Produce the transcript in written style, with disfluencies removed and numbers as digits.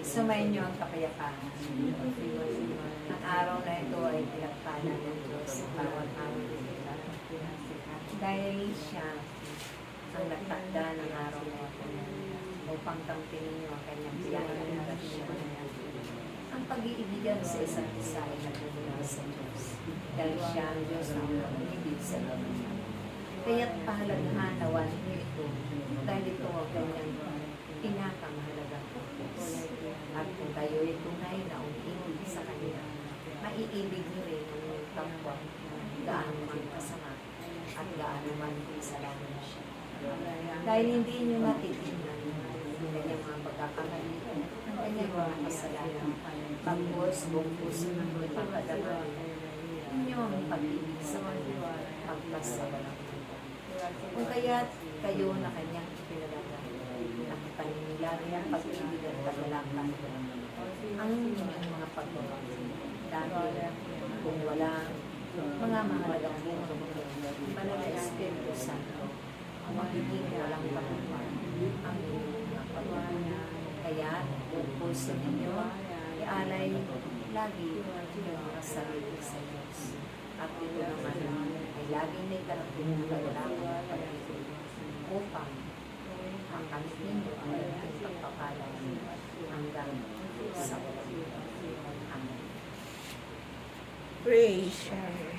Sumayin niyo ang kapayapaan. Ang araw na ito ay pinagpala ng Diyos sa bawat araw nila. Dahil siya ang nagtakda ng araw na ito upang kampihin niyo ang kanyang biyaya at grasya. Ang pag-iibigan sa isa't isa ay nagmumula sa Diyos. Dahil siya ang Diyos na umibig sa inyo. Kaya't pahalagahan nawa ninyo ito dahil ito ang kanyang pinakamahalagang purpose. At kung kayo ay tunay na umibig sa kanya, maiibig niyo rin ang inyong kapwa gaano man kasama at gaano man kasalanan siya. Dahil hindi niyo natitingnan ang kanyang mga pagkakamali, ang kanyang mga kasalanan, pagpos, buong puso ng ipagkadama ninyo ang pag-ibig sa kanya, pagpasawalang. Kung kaya't kayo na kanyang ipinalaga, nakipaninilari ang pag-ibig at kagalakan ang inyong mga pagbabago. Dahil kung wala mga mahalagang bunga, banal na Espiritu Santo, magiging walang pagbabago ang inyong mga pagbabago. Kaya, kung puso ninyo, ialay lagi ang inyong mga sarili sa Diyos. At ito naman ay laging may karating ng kagalakan at pag-ibig upang ang kamit ninyo ay ang pagpapala hanggang sa walang. Amen. Praise God.